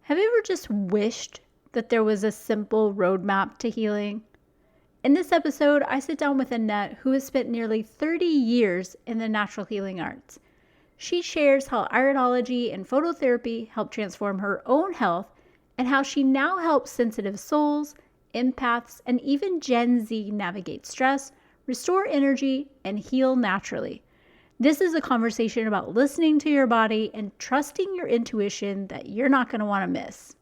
Have you ever just wished that there was a simple roadmap to healing? In this episode, I sit down with Annette, who has spent nearly 30 years in the natural healing arts. She shares how iridology and phototherapy help transform her own health and how she now helps sensitive souls, empaths, and even Gen Z navigate stress, restore energy, and heal naturally. This is a conversation about listening to your body and trusting your intuition that you're not going to want to miss.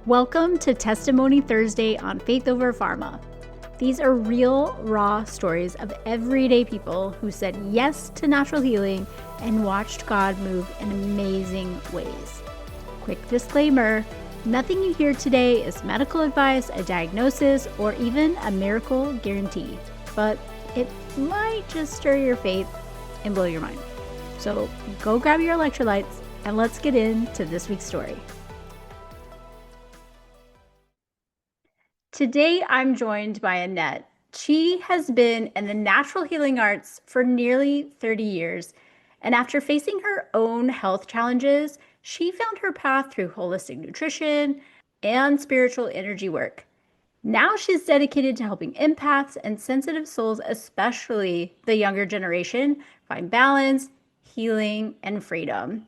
Welcome to Testimony Thursday on Faith Over Pharma. These are real, raw stories of everyday people who said yes to natural healing and watched God move in amazing ways. Quick disclaimer, nothing you hear today is medical advice, a diagnosis, or even a miracle guarantee, but it might just stir your faith and blow your mind. So go grab your electrolytes and let's get into this week's story. Today, I'm joined by Annette. She has been in the natural healing arts for nearly 30 years. And after facing her own health challenges, she found her path through holistic nutrition and spiritual energy work. Now she's dedicated to helping empaths and sensitive souls, especially the younger generation, find balance, healing, and freedom.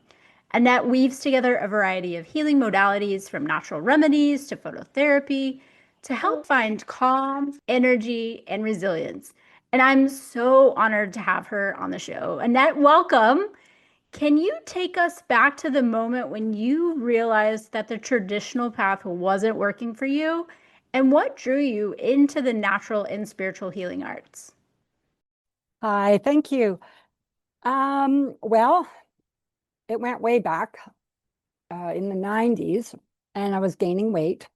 Annette weaves together a variety of healing modalities from natural remedies to phototherapy to help find calm, energy, and resilience. And I'm so honored to have her on the show. Annette, welcome. Can you take us back to the moment when you realized that the traditional path wasn't working for you? And what drew you into the natural and spiritual healing arts? Hi, thank you. Well, it went way back in the 90s, and I was gaining weight.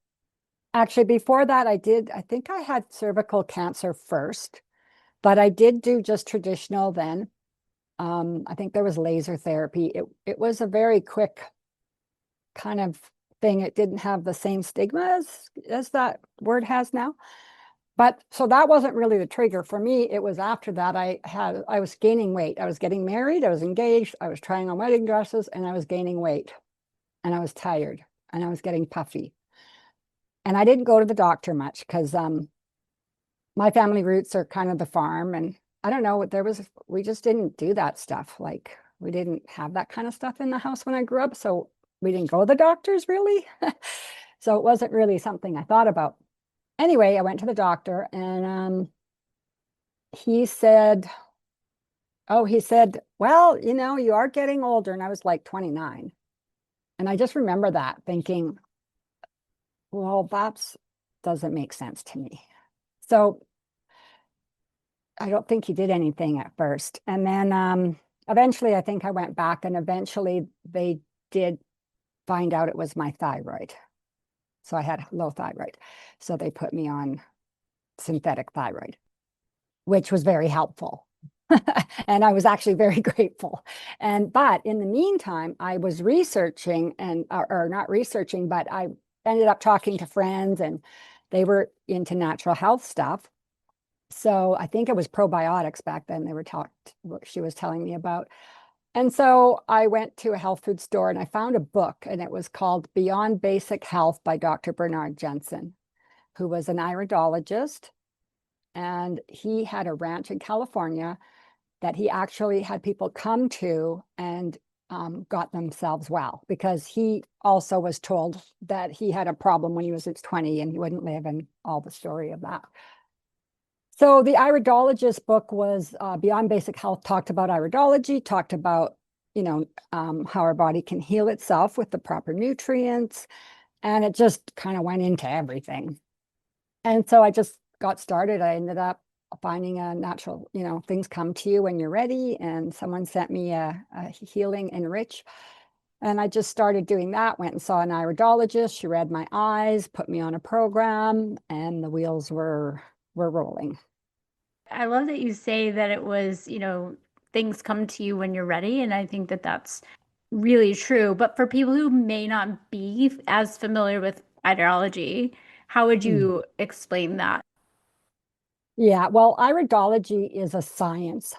Actually, before that, I think I had cervical cancer first, but I did do just traditional then. I think there was laser therapy. It was a very quick kind of thing. It didn't have the same stigma as that word has now. But so that wasn't really the trigger for me. It was after that I was gaining weight. I was getting married, I was engaged, I was trying on wedding dresses, and I was gaining weight. And I was tired and I was getting puffy. And I didn't go to the doctor much because my family roots are kind of the farm. And I don't know, we just didn't do that stuff. Like we didn't have that kind of stuff in the house when I grew up. So we didn't go to the doctors really. So it wasn't really something I thought about. Anyway, I went to the doctor and he said, well, you are getting older. And I was like 29. And I just remember that thinking, well, that doesn't make sense to me. So I don't think he did anything at first. And then eventually I think I went back and eventually they did find out it was my thyroid. So I had low thyroid. So they put me on synthetic thyroid, which was very helpful. And I was actually very grateful. But in the meantime, I was researching or not researching, but I ended up talking to friends and they were into natural health stuff. So I think it was probiotics back then she was telling me about. And so I went to a health food store and I found a book and it was called Beyond Basic Health by Dr. Bernard Jensen, who was an iridologist. And he had a ranch in California that he actually had people come to and got themselves well, because he also was told that he had a problem when he was 20 and he wouldn't live, and all the story of that. So the iridologist book was Beyond Basic Health, talked about iridology, talked about, how our body can heal itself with the proper nutrients. And it just kind of went into everything. And so I just got started. I ended up finding a natural, things come to you when you're ready. And someone sent me a Healing Enrich. And I just started doing that, went and saw an iridologist. She read my eyes, put me on a program, and the wheels were rolling. I love that you say that it was, things come to you when you're ready. And I think that that's really true. But for people who may not be as familiar with iridology, how would you explain that? Yeah, well, iridology is a science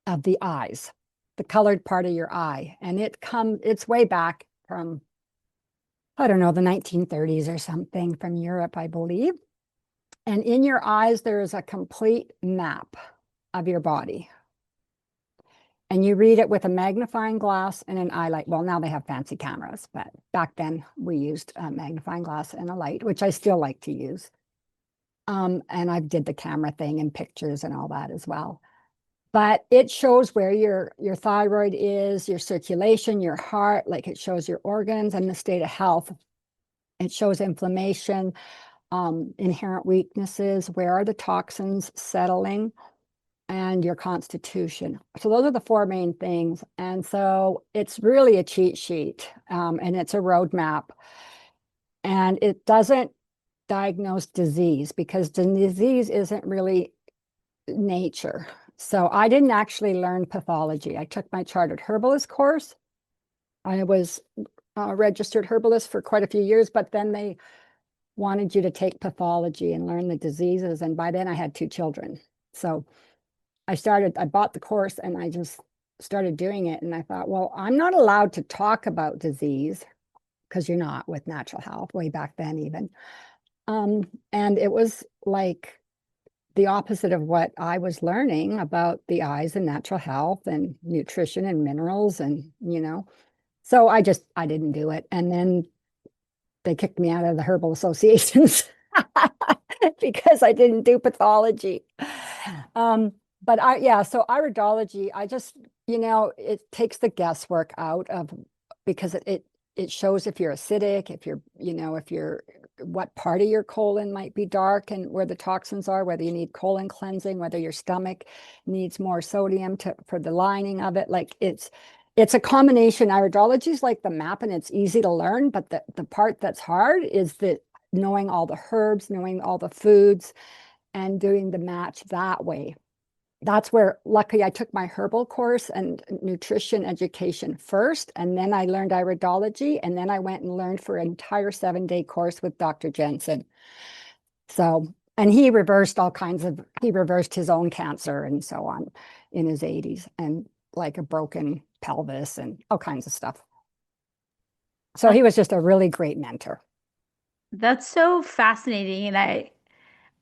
of the eyes, the colored part of your eye. And it's way back from I don't know, the 1930s or something from Europe, I believe. And in your eyes, there is a complete map of your body. And you read it with a magnifying glass and an eye light. Well, now they have fancy cameras, but back then we used a magnifying glass and a light, which I still like to use. And I did the camera thing and pictures and all that as well. But it shows where your thyroid is, your circulation, your heart, like it shows your organs and the state of health. It shows inflammation, inherent weaknesses, where are the toxins settling, and your constitution. So those are the four main things. And so it's really a cheat sheet, and it's a roadmap. And it doesn't diagnose disease because the disease isn't really nature. So I didn't actually learn pathology. I took my chartered herbalist course. I was a registered herbalist for quite a few years, but then they wanted you to take pathology and learn the diseases. And by then I had two children. So I bought the course and I just started doing it. And I thought, well, I'm not allowed to talk about disease because you're not with natural health way back then even. And it was like the opposite of what I was learning about the eyes and natural health and nutrition and minerals and. So I didn't do it. And then they kicked me out of the herbal associations because I didn't do pathology. Um, but yeah, so iridology, it takes the guesswork out of because it shows if you're acidic, if you're what part of your colon might be dark and where the toxins are, whether you need colon cleansing, whether your stomach needs more sodium for the lining of it. Like it's a combination. Iridology is like the map and it's easy to learn, but the part that's hard is that knowing all the herbs, knowing all the foods, and doing the match that way. That's where, luckily, I took my herbal course and nutrition education first, and then I learned iridology, and then I went and learned for an entire 7-day course with Dr. Jensen. So, and he reversed his own cancer and so on in his 80s, and like a broken pelvis and all kinds of stuff. So he was just a really great mentor. That's so fascinating. And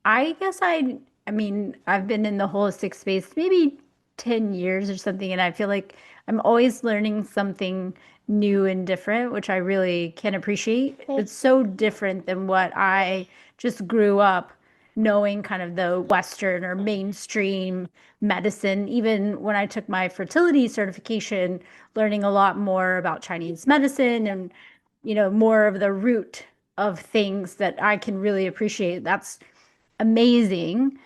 I guess I mean, I've been in the holistic space maybe 10 years or something, and I feel like I'm always learning something new and different, which I really can appreciate. It's so different than what I just grew up knowing, kind of the Western or mainstream medicine. Even when I took my fertility certification, learning a lot more about Chinese medicine and, more of the root of things that I can really appreciate. That's amazing.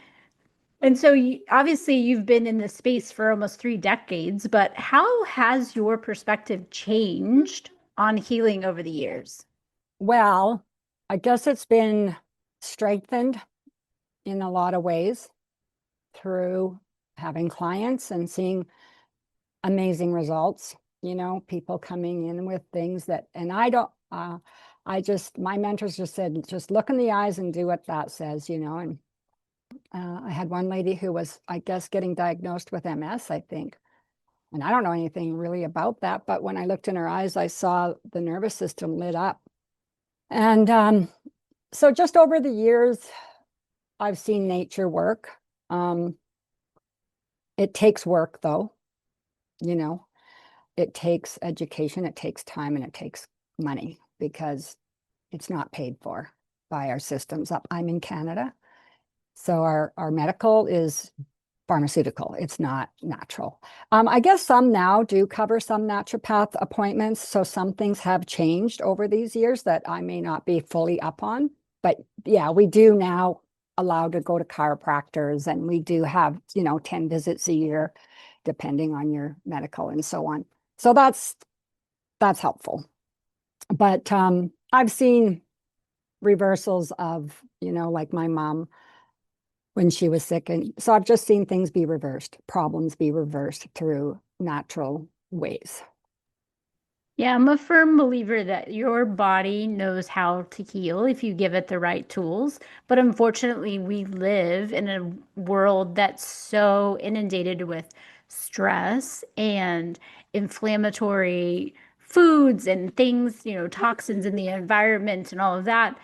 And so obviously you've been in this space for almost 3 decades, but how has your perspective changed on healing over the years? Well, I guess it's been strengthened in a lot of ways through having clients and seeing amazing results, people coming in with things that, and I don't, my mentors just said, just look in the eyes and do what that says, and I had one lady who was, I guess, getting diagnosed with MS, I think. And I don't know anything really about that, but when I looked in her eyes, I saw the nervous system lit up. And so just over the years, I've seen nature work. It takes work, though, you know, it takes education, it takes time, and it takes money because it's not paid for by our systems. I'm in Canada, so our medical is pharmaceutical. It's not natural. I guess some now do cover some naturopath appointments. So some things have changed over these years that I may not be fully up on. But yeah, we do now allow to go to chiropractors and we do have, 10 visits a year, depending on your medical and so on. So that's helpful. But I've seen reversals of, like my mom when she was sick. And so I've just seen things be reversed, problems be reversed through natural ways. Yeah, I'm a firm believer that your body knows how to heal if you give it the right tools. But unfortunately, we live in a world that's so inundated with stress and inflammatory foods and things, toxins in the environment and all of that.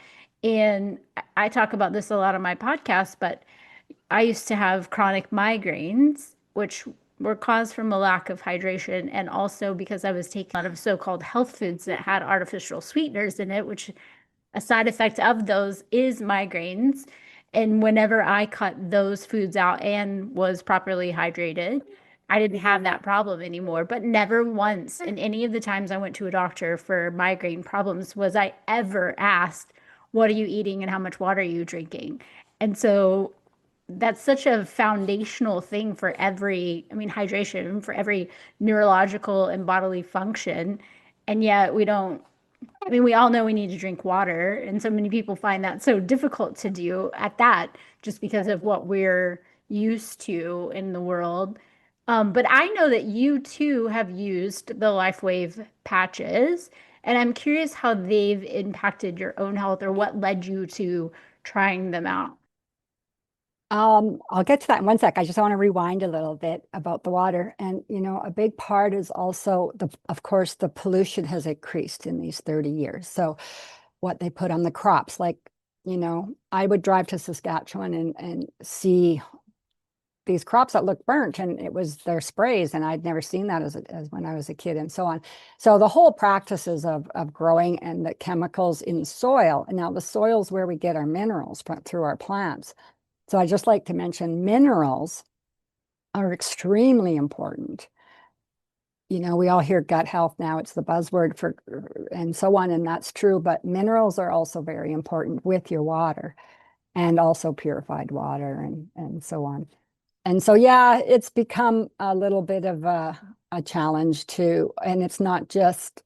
And I talk about this a lot on my podcast, but I used to have chronic migraines, which were caused from a lack of hydration and also because I was taking a lot of so-called health foods that had artificial sweeteners in it, which a side effect of those is migraines. And whenever I cut those foods out and was properly hydrated, I didn't have that problem anymore. But never once in any of the times I went to a doctor for migraine problems was I ever asked, what are you eating and how much water are you drinking? And so that's such a foundational thing for every, I mean, hydration for every neurological and bodily function. And yet we don't, I mean, we all know we need to drink water, and so many people find that so difficult to do at that just because of what we're used to in the world. But I know that you too have used the LifeWave patches, and I'm curious how they've impacted your own health or what led you to trying them out. I'll get to that in one sec. I just want to rewind a little bit about the water. And, a big part is also of course, the pollution has increased in these 30 years. So what they put on the crops, like, I would drive to Saskatchewan and see these crops that look burnt, and it was their sprays, and I'd never seen that as when I was a kid, and so on. So the whole practices of growing and the chemicals in the soil, and now the soil is where we get our minerals through our plants. So I just like to mention minerals are extremely important. We all hear gut health now, it's the buzzword for, and so on, and that's true, but minerals are also very important with your water and also purified water and so on. And so, yeah, it's become a little bit of a challenge too. And it's not just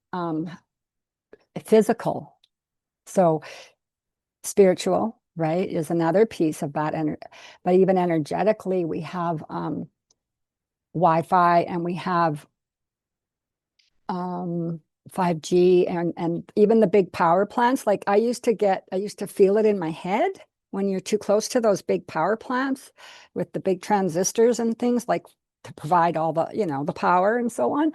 physical. So spiritual, right, is another piece of that. But even energetically, we have Wi-Fi and we have 5G and even the big power plants. Like I used to feel it in my head when you're too close to those big power plants with the big transistors and things, like to provide all the, the power and so on.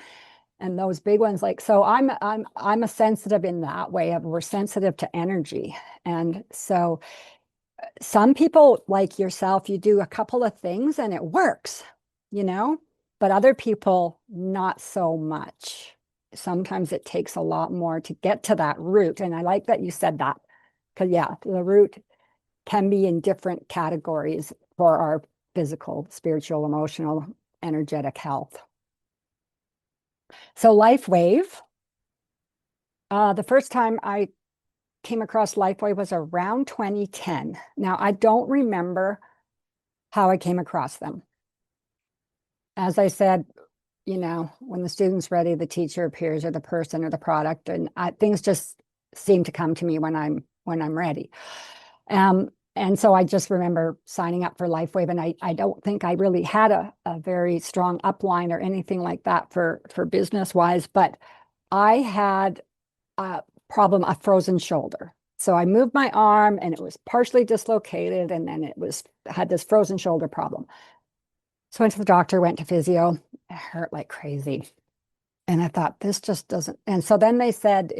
And those big ones, like, so I'm a sensitive in that way of we're sensitive to energy. And so some people like yourself, you do a couple of things and it works, you know, but other people, not so much. Sometimes it takes a lot more to get to that root. And I like that you said that, because yeah, the root can be in different categories for our physical, spiritual, emotional, energetic health. So LifeWave, the first time I came across LifeWave was around 2010. Now, I don't remember how I came across them. As I said, when the student's ready, the teacher appears, or the person or the product, and things just seem to come to me when I'm ready. And so I just remember signing up for LifeWave, and I don't think I really had a very strong upline or anything like that for business wise, but I had a problem, a frozen shoulder. So I moved my arm and it was partially dislocated, and then had this frozen shoulder problem. So I went to the doctor, went to physio. It hurt like crazy. And I thought, this just doesn't. And so then they said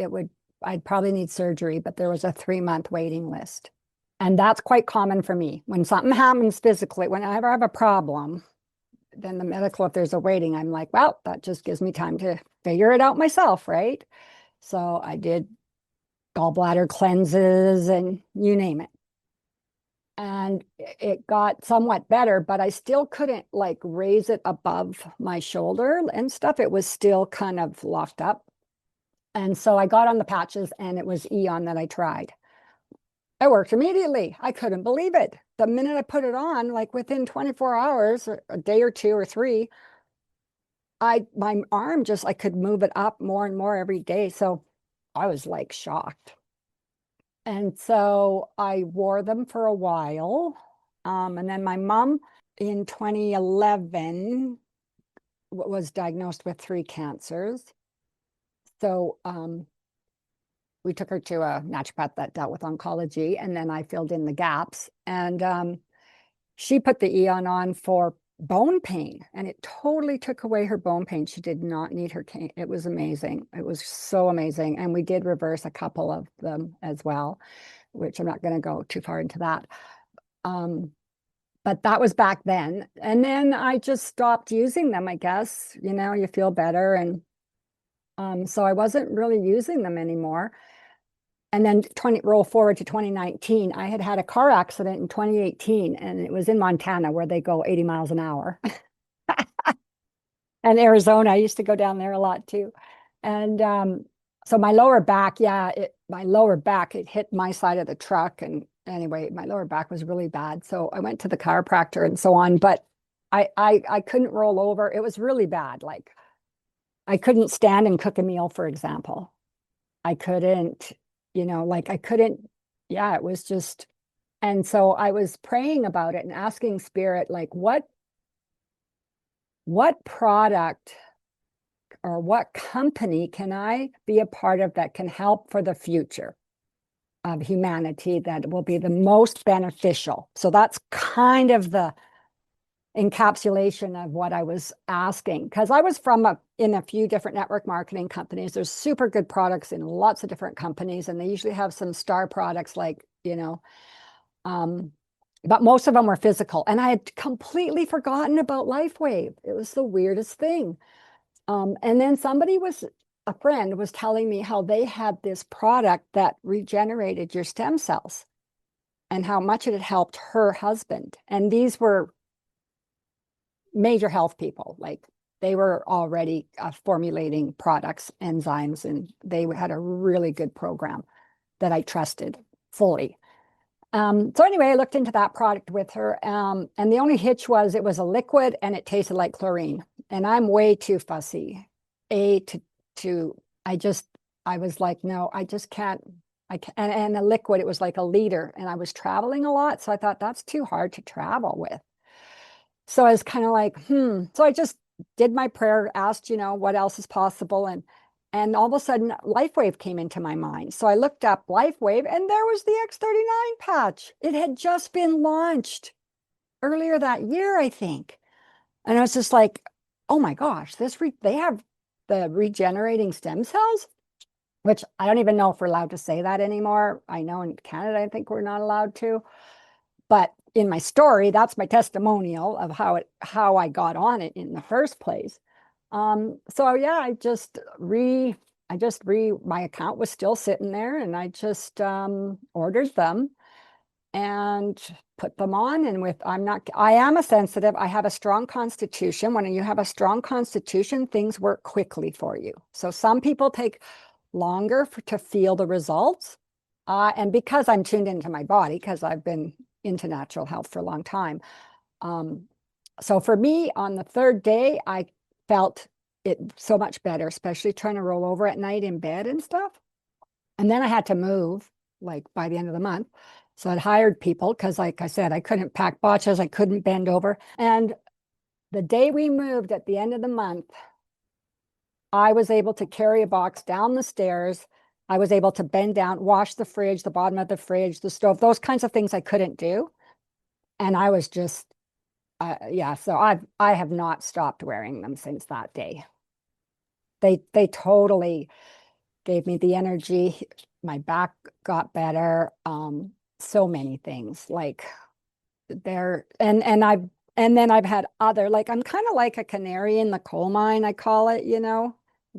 I'd probably need surgery, but there was a 3-month waiting list. And that's quite common for me. When something happens physically, whenever I have a problem, then the medical, if there's a waiting, I'm like, well, that just gives me time to figure it out myself, right? So I did gallbladder cleanses and you name it. And it got somewhat better, but I still couldn't like raise it above my shoulder and stuff. It was still kind of locked up. And so I got on the patches, and it was Eon that I tried. It worked immediately. I couldn't believe it. The minute I put it on, like within 24 hours, or a day or 2 or 3, my arm I could move it up more and more every day. So I was like shocked. And so I wore them for a while. And then my mom in 2011 was diagnosed with 3 cancers. So we took her to a naturopath that dealt with oncology, and then I filled in the gaps. And she put the Eon on for bone pain, and it totally took away her bone pain. She did not need her cane. It was amazing. It was so amazing. And we did reverse a couple of them as well, which I'm not going to go too far into that. But that was back then. And then I just stopped using them, I guess. You know, you feel better. And so I wasn't really using them anymore. And then roll forward to 2019, I had had a car accident in 2018, and it was in Montana where they go 80 miles an hour. And Arizona, I used to go down there a lot too. And so my lower back, my lower back, it hit my side of the truck. And anyway, my lower back was really bad. So I went to the chiropractor and so on, but I couldn't roll over. It was really bad. Like I couldn't stand and cook a meal, for example. I couldn't, like I couldn't, yeah, it was just, and so I was praying about it and asking spirit, like what product or what company can I be a part of that can help for the future of humanity that will be the most beneficial? So that's kind of the encapsulation of what I was asking, because I was in a few different network marketing companies. There's super good products in lots of different companies, and they usually have some star products like, but most of them were physical. And I had completely forgotten about LifeWave. It was the weirdest thing. And then a friend was telling me how they had this product that regenerated your stem cells and how much it had helped her husband. And these were major health people. Like they were already formulating products, enzymes, and they had a really good program that I trusted fully. So anyway, I looked into that product with her, and the only hitch was it was a liquid and it tasted like chlorine. And I'm way too fussy. To I was like, no, I just can't. And a liquid, it was like a liter, and I was traveling a lot, so I thought that's too hard to travel with. So I was kind of like, So I just did my prayer, asked, what else is possible, and all of a sudden, LifeWave came into my mind. So I looked up LifeWave, and there was the X39 patch. It had just been launched earlier that year, I think. And I was just like, oh my gosh, they have the regenerating stem cells, which I don't even know if we're allowed to say that anymore. I know in Canada, I think we're not allowed to. But in my story, that's my testimonial of how I got on it in the first place. So yeah, my account was still sitting there, and I just ordered them and put them on. And I am a sensitive. I have a strong constitution. When you have a strong constitution, things work quickly for you. So some people take longer to feel the results. And because I'm tuned into my body, because I've been into natural health for a long time. So for me, on the third day, I felt it so much better, especially trying to roll over at night in bed and stuff. And then I had to move like by the end of the month. So I'd hired people because, like I said, I couldn't pack botches, I couldn't bend over. And the day we moved at the end of the month, I was able to carry a box down the stairs. I was able to bend down, wash the fridge, the bottom of the fridge, the stove, those kinds of things I couldn't do. And I was just, yeah. So I have not stopped wearing them since that day. They totally gave me the energy. My back got better. So many things like and then I've had other, like I'm kind of like a canary in the coal mine, I call it,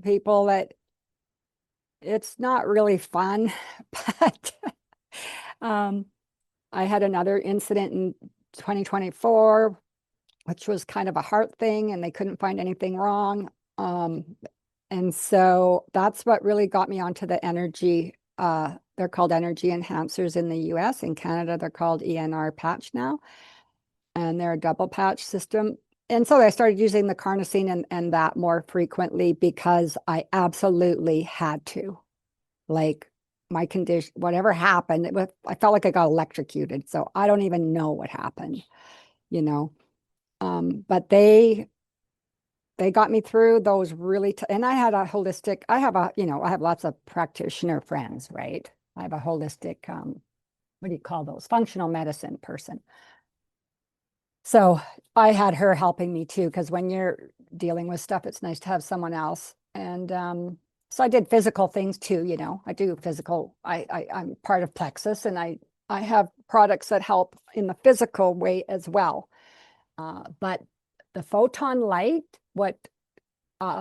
people that it's not really fun, but I had another incident in 2024, which was kind of a heart thing, and they couldn't find anything wrong. And so that's what really got me onto the energy. They're called energy enhancers in the US. In Canada, they're called ENR patch now, and they're a double patch system. And so I started using the carnosine and that more frequently because I absolutely had to. Like my condition, whatever happened, I felt like I got electrocuted. So I don't even know what happened, you know. But they got me through those really, and I had a holistic, I have lots of practitioner friends, right? I have a holistic, what do you call those? Functional medicine person. So I had her helping me too, because when you're dealing with stuff, it's nice to have someone else. And so I did physical things too, you know. I do physical. I'm part of Plexus, and I have products that help in the physical way as well. But the photon light, what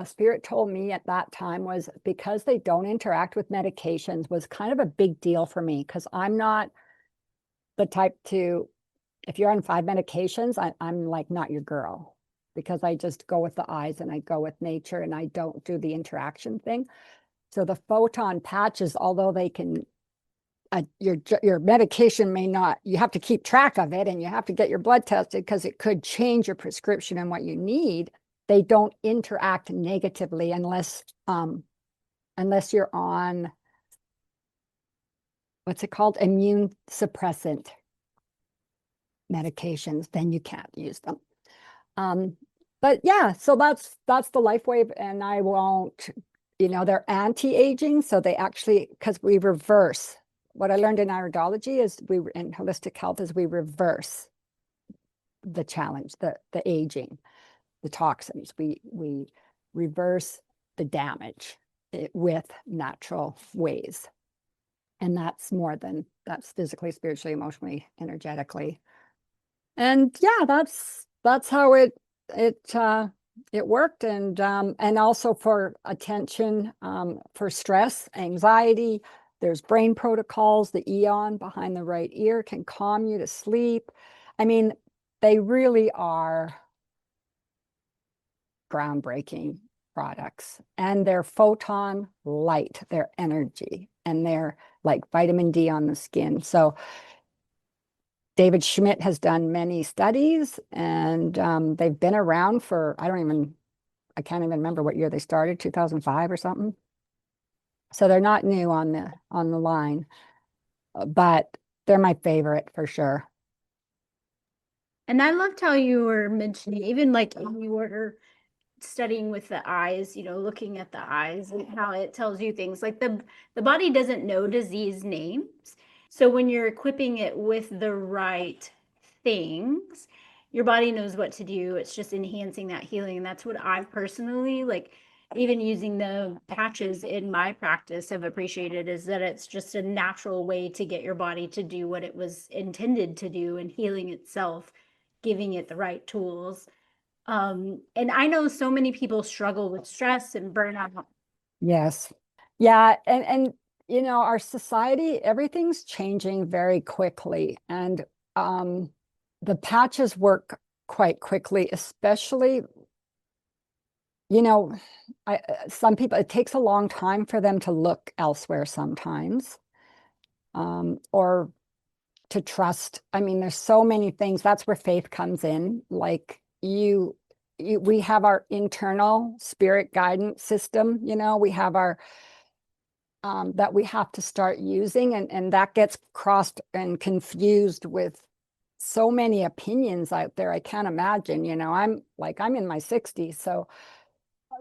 Spirit told me at that time was because they don't interact with medications was kind of a big deal for me because I'm not the type to, if you're on 5 medications, I'm like not your girl because I just go with the eyes and I go with nature and I don't do the interaction thing. So the photon patches, although they can, your medication may not, you have to keep track of it and you have to get your blood tested because it could change your prescription and what you need. They don't interact negatively unless you're on, what's it called, immune suppressant medications, then you can't use them. But yeah, so that's the LifeWave, and I won't, you know, they're anti-aging, so they actually, because we reverse. What I learned in iridology is in holistic health is we reverse the challenge, the aging, the toxins. We reverse the damage with natural ways. And that's physically, spiritually, emotionally, energetically. And yeah, that's how it worked. And also for attention, for stress, anxiety, there's brain protocols. The eon behind the right ear can calm you to sleep. I mean, they really are groundbreaking products, and they're photon light, they're energy, and they're like vitamin D on the skin. So David Schmidt has done many studies, and they've been around for, I can't even remember what year they started, 2005 or something. So they're not new on the line, but they're my favorite for sure. And I loved how you were mentioning, even like in your studying with the eyes, looking at the eyes and how it tells you things like the body doesn't know disease names. So when you're equipping it with the right things, your body knows what to do. It's just enhancing that healing. And that's what I've personally like even using the patches in my practice have appreciated is that it's just a natural way to get your body to do what it was intended to do and healing itself, giving it the right tools. And I know so many people struggle with stress and burnout. Yes. Yeah, and you know, our society, everything's changing very quickly, and um the patches work quite quickly, especially, you know, some people, it takes a long time for them to look elsewhere sometimes, or to trust. I mean, there's so many things. That's where faith comes in. Like we have our internal spirit guidance system, you know, we have our that we have to start using, and that gets crossed and confused with so many opinions out there. I can't imagine, you know, I'm in my 60s, so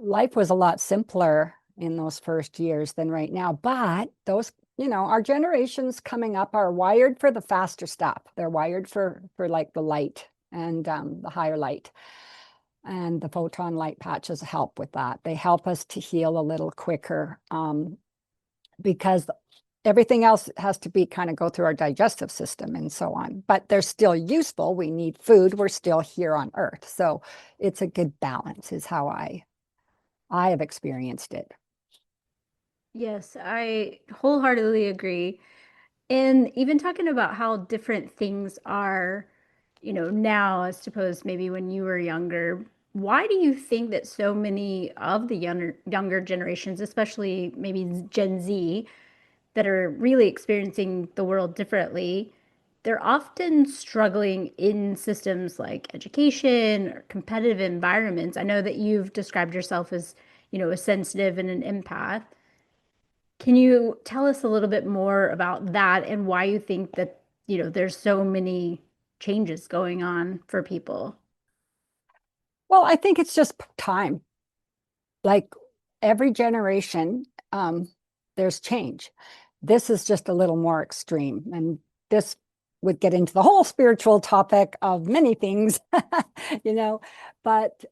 life was a lot simpler in those first years than right now. But those, you know, our generations coming up are wired for the faster stuff. They're wired for like the light and the higher light. And the photon light patches help with that. They help us to heal a little quicker, because everything else has to be kind of go through our digestive system and so on. But they're still useful. We need food. We're still here on Earth. So it's a good balance, is how I have experienced it. Yes, I wholeheartedly agree. And even talking about how different things are, now as opposed maybe when you were younger, why do you think that so many of the younger generations, especially maybe Gen Z, that are really experiencing the world differently, they're often struggling in systems like education or competitive environments? I know that you've described yourself as, a sensitive and an empath. Can you tell us a little bit more about that and why you think that, there's so many changes going on for people? Well, I think it's just time. Like every generation, there's change. This is just a little more extreme. And this would get into the whole spiritual topic of many things, you know, but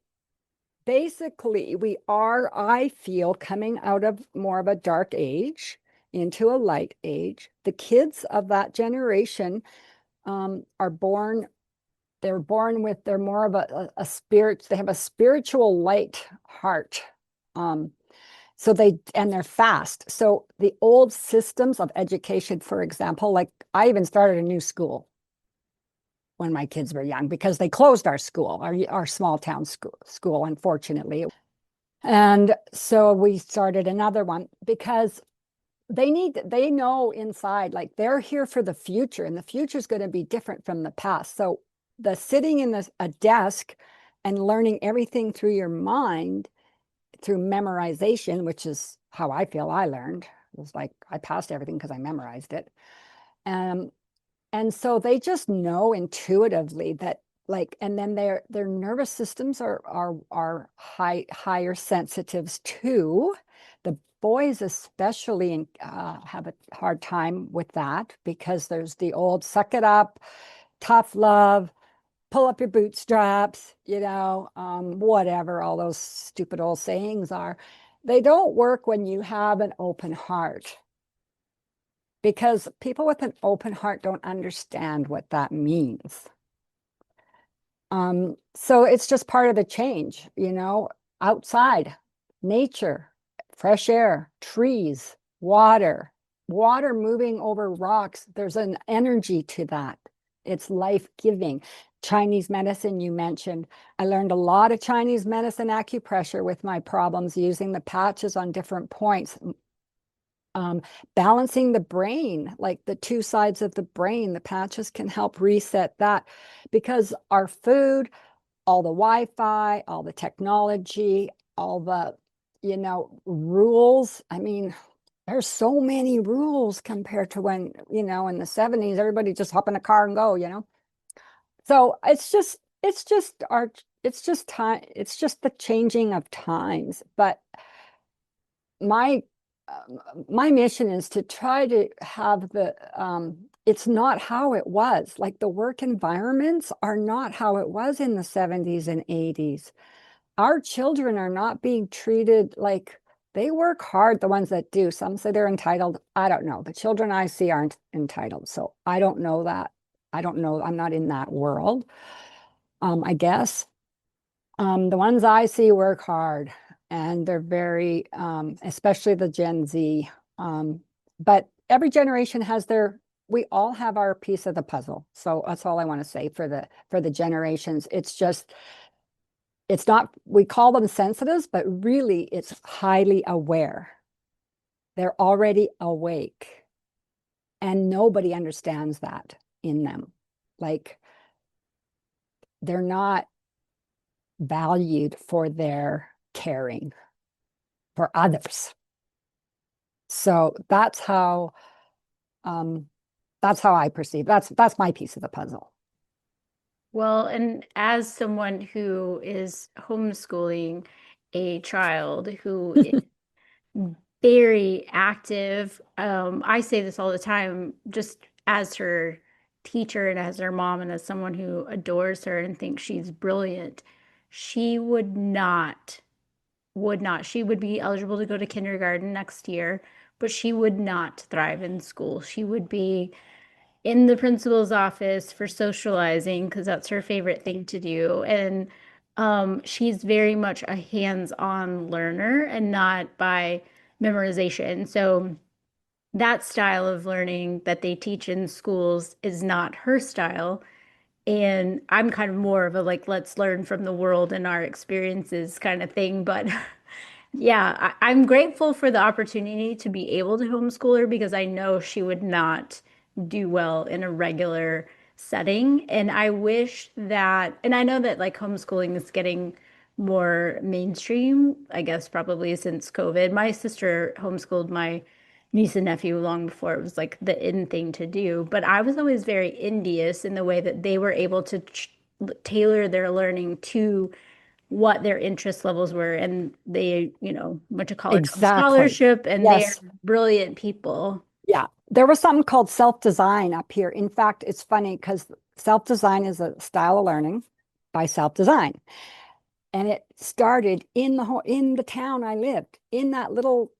basically we are, I feel, coming out of more of a dark age into a light age. The kids of that generation are born, they're born with, they're more of a spirit, they have a spiritual light heart. So and they're fast. So the old systems of education, for example, like I even started a new school when my kids were young because they closed our school, our small town school, unfortunately. And so we started another one because they know inside, like they're here for the future, and the future is going to be different from the past. So the sitting in a desk and learning everything through your mind, through memorization, which is how I feel I learned. It was like I passed everything because I memorized it. Um, and so they just know intuitively that, like, and then their nervous systems are higher sensitives too. The boys especially have a hard time with that because there's the old suck it up, tough love, pull up your bootstraps, whatever all those stupid old sayings are. They don't work when you have an open heart, because people with an open heart don't understand what that means. So it's just part of the change, outside, nature, fresh air, trees, water moving over rocks. There's an energy to that. It's life-giving. Chinese medicine, you mentioned. I learned a lot of Chinese medicine acupressure with my problems using the patches on different points. Balancing the brain, like the two sides of the brain, the patches can help reset that, because our food, all the Wi-Fi, all the technology, all the, rules. I mean, there's so many rules compared to when, in the 70s, everybody just hop in a car and go. So it's just time, it's just the changing of times. But my my mission is to try to have it's not how it was. Like the work environments are not how it was in the 70s and 80s. Our children are not being treated like, they work hard, the ones that do. Some say they're entitled. I don't know. The children I see aren't entitled. So I don't know that. I don't know. I'm not in that world, I guess. The ones I see work hard, and they're very, especially the Gen Z. But every generation has we all have our piece of the puzzle. So that's all I want to say for the generations. It's just, it's not, we call them sensitives, but really it's highly aware. They're already awake, and nobody understands that in them. Like they're not valued for their caring for others. So um, that's how I perceive. That's my piece of the puzzle. Well, and as someone who is homeschooling a child who is very active, I say this all the time, just as her teacher and as her mom and as someone who adores her and thinks she's brilliant, she would not. She would be eligible to go to kindergarten next year, but she would not thrive in school. She would be in the principal's office for socializing because that's her favorite thing to do. And she's very much a hands-on learner and not by memorization. So that style of learning that they teach in schools is not her style. And I'm kind of more of a like, let's learn from the world and our experiences kind of thing. But yeah, I'm grateful for the opportunity to be able to homeschool her because I know she would not do well in a regular setting. And I wish that, and I know that like homeschooling is getting more mainstream, I guess probably since COVID. My sister homeschooled my niece and nephew long before it was like the in thing to do. But I was always very envious in the way that they were able to tailor their learning to what their interest levels were. And they, went to college on Exactly. scholarship and they're Yes. brilliant people. Yeah. there was something called self-design up here. In fact, it's funny because self-design is a style of learning by self-design. And it started in the town I lived, in that little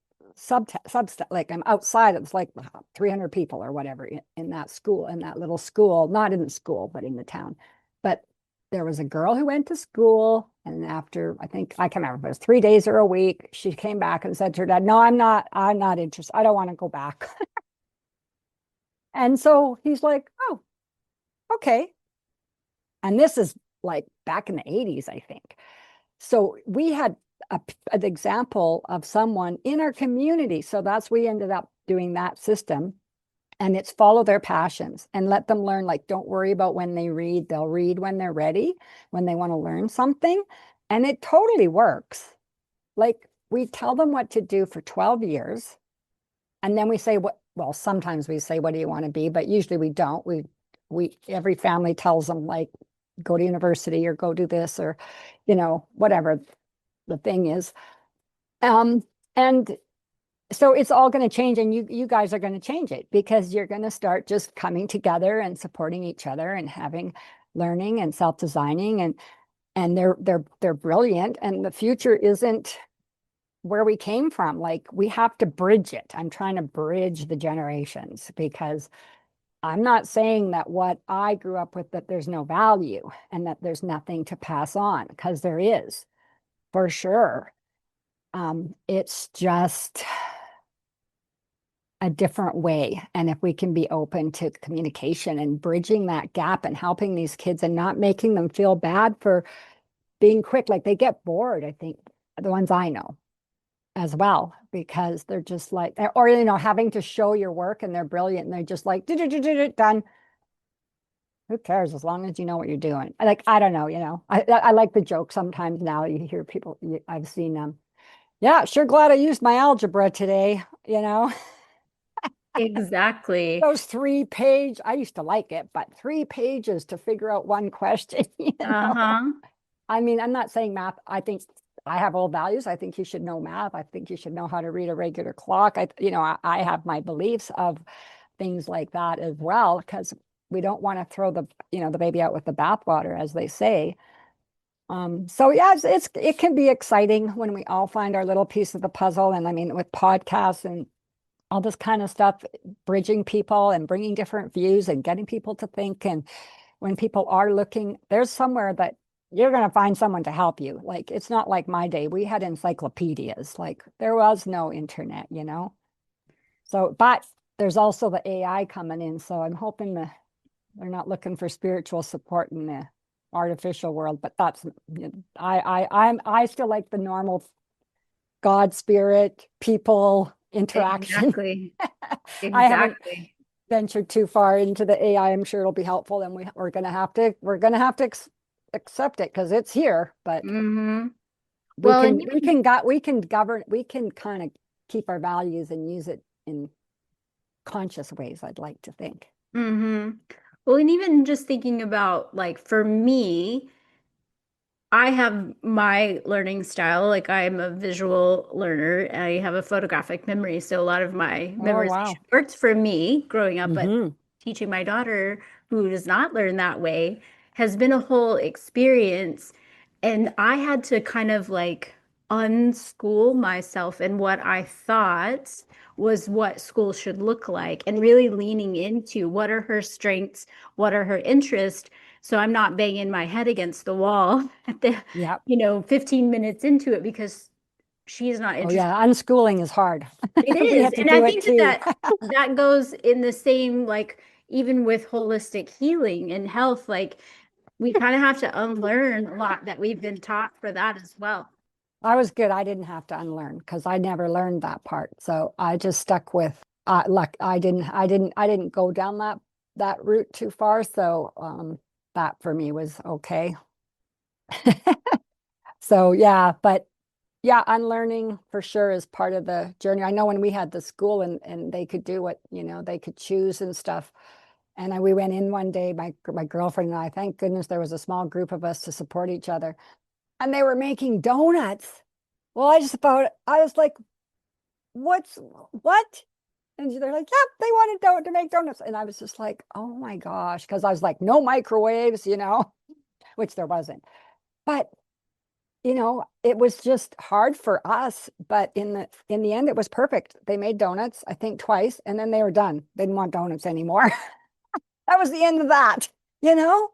like I'm outside, it's like 300 people or whatever in that school, in that little school, not in the school, but in the town. But there was a girl who went to school, and after I think I can't remember if it was 3 days or a week, she came back and said to her dad, "No, I'm not interested. I don't want to go back." And so he's like, "Oh, okay." And this is like back in the 80s, I think. So we had an example of someone in our community. So we ended up doing that system. And it's follow their passions and let them learn. Like, don't worry about when they read. They'll read when they're ready, when they want to learn something. And it totally works. Like, we tell them what to do for 12 years. And then we say, well, sometimes we say, what do you want to be? But usually we don't. Every family tells them, like, go to university or go do this or, whatever the thing is. And so it's all going to change, and you guys are going to change it because you're going to start just coming together and supporting each other and having learning and self-designing, and they're brilliant, and the future isn't where we came from. Like, we have to bridge it. I'm trying to bridge the generations because I'm not saying that what I grew up with, that there's no value and that there's nothing to pass on, because there is, for sure. It's just a different way. And if we can be open to communication and bridging that gap and helping these kids and not making them feel bad for being quick, like they get bored, I think, the ones I know as well, because they're just like, or, having to show your work and they're brilliant and they're just like, done. Who cares as long as you know what you're doing? Like, I don't know, I like the joke sometimes now. You hear people, I've seen them. Yeah, sure glad I used my algebra today. Exactly. Those 3 page, I used to like it, but 3 pages to figure out one question, Uh-huh. I mean, I'm not saying math. I think I have old values. I think you should know math. I think you should know how to read a regular clock. I have my beliefs of things like that as well, because we don't want to throw the baby out with the bathwater, as they say. So yeah, it can be exciting when we all find our little piece of the puzzle. And I mean, with podcasts and all this kind of stuff, bridging people and bringing different views and getting people to think. And when people are looking, there's somewhere that you're going to find someone to help you. Like, it's not like my day. We had encyclopedias, like there was no internet. So, but there's also the AI coming in. So I'm hoping they're not looking for spiritual support in the artificial world, but I still like the normal God, spirit, people interaction. Exactly. I haven't Exactly. ventured too far into the AI. I'm sure it'll be helpful, and we're gonna have to accept it because it's here. But Mm-hmm. we Well, and can we can got we can govern we can kind of keep our values and use it in conscious ways, I'd like to think. mm-hmm. Well, and even just thinking about like for me, I have my learning style. Like I'm a visual learner. I have a photographic memory. So a lot of my Oh, memorization wow. worked for me growing up, but Hmm. teaching my daughter who does not learn that way has been a whole experience. And I had to kind of like unschool myself in what I thought was what school should look like and really leaning into what are her strengths, what are her interests, so I'm not banging my head against the wall at the, Yeah. 15 minutes into it because she's not Oh, interested. yeah. Unschooling is hard. It We is. had to And I do it think that too. that goes in the same, like, even with holistic healing and health, like we kind of have to unlearn a lot that we've been taught for that as well. I was good. I didn't have to unlearn because I never learned that part. So I just stuck with luck. I didn't go down that route too far. So that for me was okay. So yeah, but yeah, unlearning for sure is part of the journey. I know when we had the school and they could do what, they could choose and stuff. And we went in one day, my girlfriend and I, thank goodness there was a small group of us to support each other. And they were making donuts. Well, I was like, what? And they're like, yep, they wanted to make donuts. And I was just like, oh my gosh, because I was like, no microwaves, which there wasn't. But it was just hard for us. But in the end, it was perfect. They made donuts, I think twice, and then they were done. They didn't want donuts anymore. That was the end of that, you know?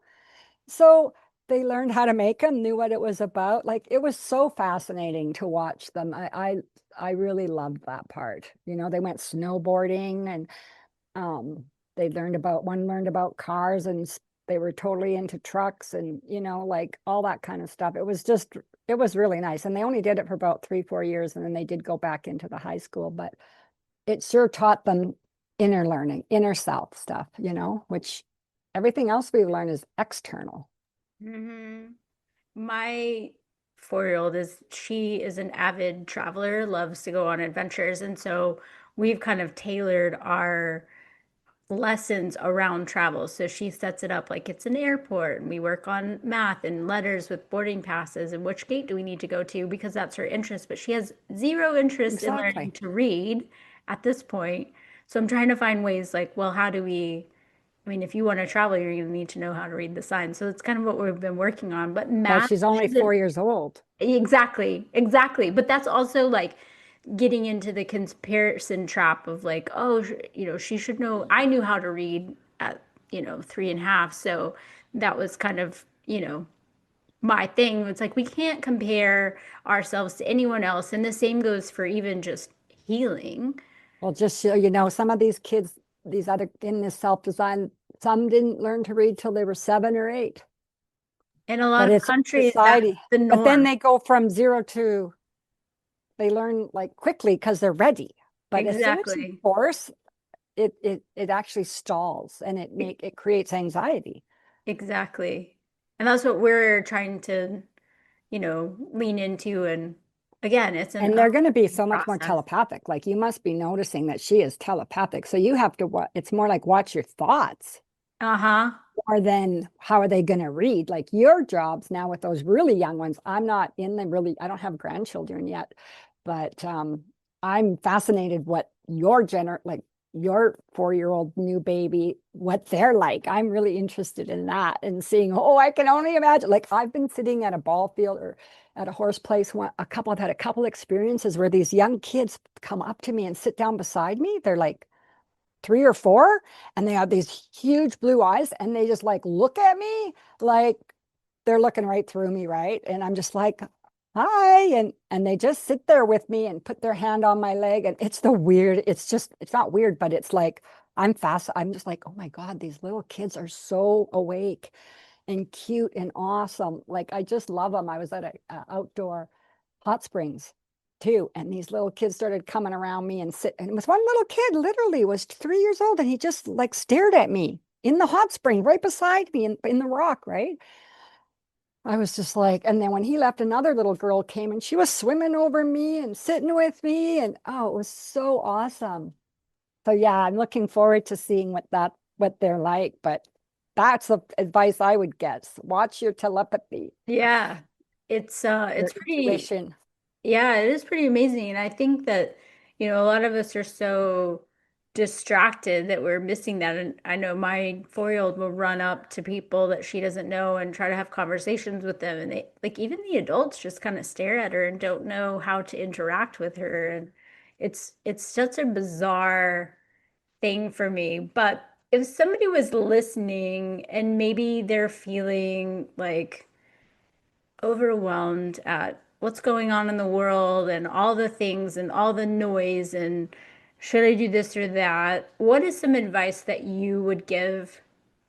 So they learned how to make them, knew what it was about. Like it was so fascinating to watch them. I really loved that part. They went snowboarding and they one learned about cars and they were totally into trucks and like all that kind of stuff. It was really nice. And they only did it for about 3-4 years and then they did go back into the high school, but it sure taught them inner learning, inner self stuff, which everything else we learn is external. Hmm. My 4-year-old she is an avid traveler, loves to go on adventures. And so we've kind of tailored our lessons around travel. So she sets it up like it's an airport, and we work on math and letters with boarding passes and which gate do we need to go to because that's her interest. But she has zero interest in learning Exactly. to read at this point. So I'm trying to find ways like, well, how do we? I mean, if you want to travel, you're going to need to know how to read the signs. So it's kind of what we've been working on. But Well, math, she's only she's 4 years old. exactly, exactly. But that's also like getting into the comparison trap of like, oh, she should know. I knew how to read at, 3.5. So that was kind of, my thing. It's like we can't compare ourselves to anyone else. And the same goes for even just healing. Well, just so some of these kids, these other in this self-design, some didn't learn to read till they were 7 or 8. In a lot But of it's countries, that's society. the But then norm. they go from zero to they learn like quickly because they're ready. But as soon as you Exactly. force, it actually stalls and it creates anxiety. Exactly. And that's what we're trying to, lean into. And again, it's an And they're going to be ongoing so much more process. telepathic. Like you must be noticing that she is telepathic. So you have to it's more like watch your thoughts Uh-huh. more than how are they going to read. Like your jobs now with those really young ones. I'm not in them really, I don't have grandchildren yet, but I'm fascinated what like your 4-year-old new baby, what they're like. I'm really interested in that and seeing, oh, I can only imagine. Like I've been sitting at a ball field or at a horse place. I've had a couple experiences where these young kids come up to me and sit down beside me. They're like 3 or 4, and they have these huge blue eyes, and they just like look at me like they're looking right through me, right? And I'm just like, hi, and they just sit there with me and put their hand on my leg, and it's not weird, but it's like I'm fast. I'm just like, oh my God, these little kids are so awake and cute and awesome. Like I just love them. I was at a outdoor hot springs too, and these little kids started coming around me and it was one little kid literally was 3 years old, and he just like stared at me in the hot spring right beside me in the rock, right? I was just like, and then when he left, another little girl came and she was swimming over me and sitting with me, and oh, it was so awesome. So yeah, I'm looking forward to seeing what they're like, but that's the advice I would get. Watch your telepathy, Yeah. your It's pretty, intuition. yeah, it is pretty amazing. And I think that, a lot of us are so distracted that we're missing that. And I know my 4-year-old will run up to people that she doesn't know and try to have conversations with them. And they, like, even the adults just kind of stare at her and don't know how to interact with her. And it's such a bizarre thing for me. But if somebody was listening and maybe they're feeling like overwhelmed at what's going on in the world and all the things and all the noise and should I do this or that? What is some advice that you would give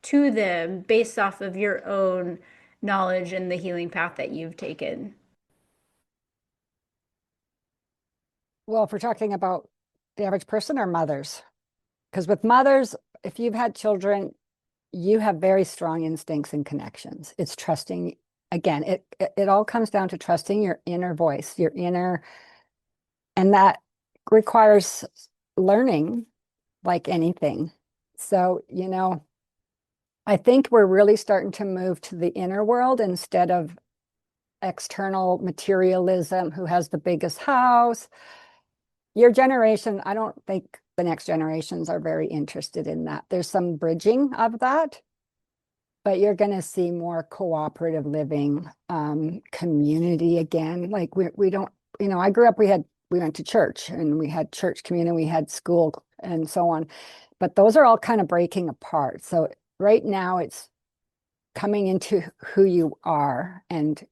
to them based off of your own knowledge and the healing path that you've taken? Well, if we're talking about the average person or mothers, because with mothers, if you've had children, you have very strong instincts and connections. It's trusting. Again, it all comes down to trusting your inner voice, your inner, and that requires learning like anything. So, I think we're really starting to move to the inner world instead of external materialism, who has the biggest house. Your generation, I don't think the next generations are very interested in that. There's some bridging of that, but you're going to see more cooperative living, community again. Like we don't, I grew up, we went to church and we had church community, we had school and so on, but those are all kind of breaking apart. So right now it's coming into who you are and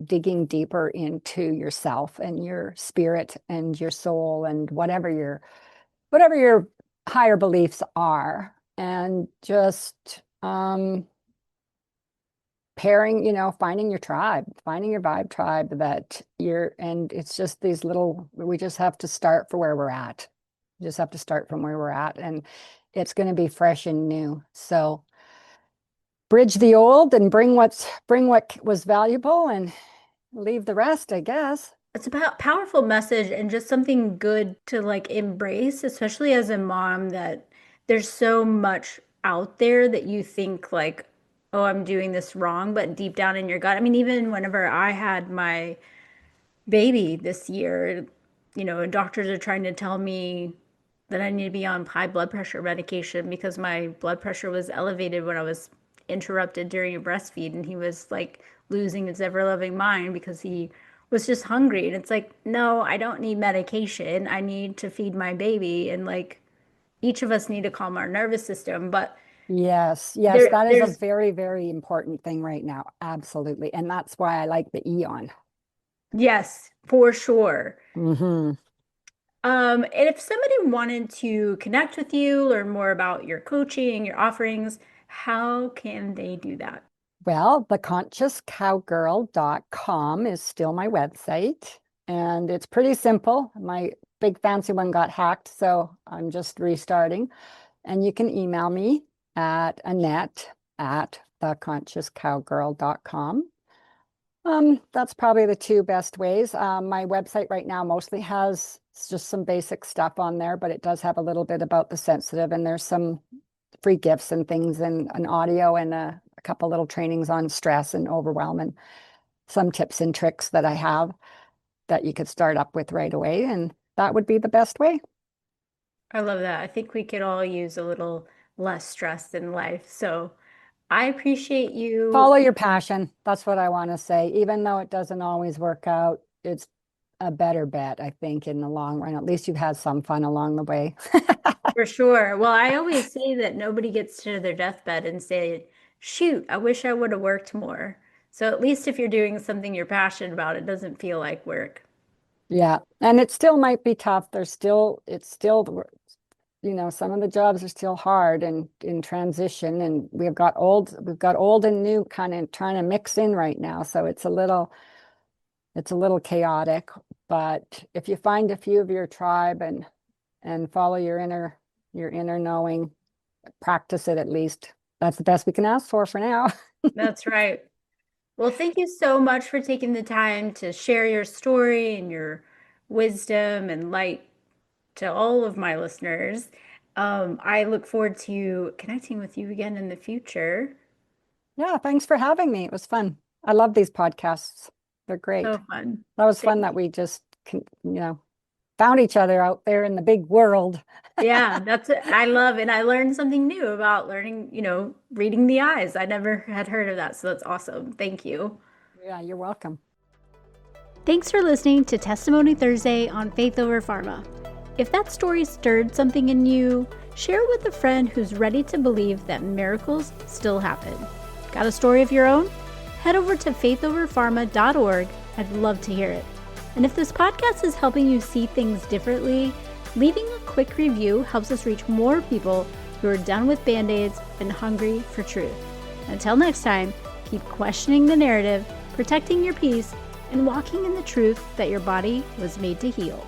digging deeper into yourself and your spirit and your soul and whatever your higher beliefs are, and just pairing, finding your tribe, finding your vibe tribe that and it's just these little, we just have to start from where we're at. We just have to start from where we're at, and it's going to be fresh and new. So bridge the old and bring what was valuable and leave the rest, I guess. It's a powerful message and just something good to like embrace, especially as a mom, that there's so much out there that you think like, oh, I'm doing this wrong, but deep down in your gut. I mean, even whenever I had my baby this year, doctors are trying to tell me that I need to be on high blood pressure medication because my blood pressure was elevated when I was interrupted during a breastfeed, and he was like losing his ever loving mind because he was just hungry. And it's like, no, I don't need medication. I need to feed my baby. And like each of us need to calm our nervous system. But Yes, that is a there's very, very important thing right now. Absolutely. And that's why I like the Eon. yes, for sure. Hmm. And if somebody wanted to connect with you, learn more about your coaching, your offerings, how can they do that? Well, theconsciouscowgirl.com is still my website, and it's pretty simple. My big fancy one got hacked, so I'm just restarting. And you can email me at Annette at theconsciouscowgirl.com. That's probably the two best ways. My website right now mostly has just some basic stuff on there, but it does have a little bit about the sensitive, and there's some free gifts and things, and an audio and a couple little trainings on stress and overwhelm, and some tips and tricks that I have that you could start up with right away. And that would be the best way. I love that. I think we could all use a little less stress in life. So I appreciate you. Follow your passion. That's what I want to say. Even though it doesn't always work out, it's a better bet, I think, in the long run. At least you've had some fun along the way. For sure. Well, I always say that nobody gets to their deathbed and say, shoot, I wish I would have worked more. So at least if you're doing something you're passionate about, it doesn't feel like work. Yeah. And it still might be tough. It's still, some of the jobs are still hard and in transition. And we've got old and new kind of trying to mix in right now. So it's a little chaotic. But if you find a few of your tribe and follow your inner knowing, practice it at least. That's the best we can ask for now. That's right. Well, thank you so much for taking the time to share your story and your wisdom and light to all of my listeners. I look forward to connecting with you again in the future. Yeah, thanks for having me. It was fun. I love these podcasts. They're So great. fun. That was fun Thank that we just found each other out there in the big world. Yeah, that's it. I love and I learned something new about learning, reading the eyes. I never had heard of that, so that's awesome. Thank you. Yeah, you're welcome. Thanks for listening to Testimony Thursday on Faith Over Pharma. If that story stirred something in you, share it with a friend who's ready to believe that miracles still happen. Got a story of your own? Head over to faithoverpharma.org. I'd love to hear it. And if this podcast is helping you see things differently, leaving a quick review helps us reach more people who are done with band-aids and hungry for truth. Until next time, keep questioning the narrative, protecting your peace, and walking in the truth that your body was made to heal.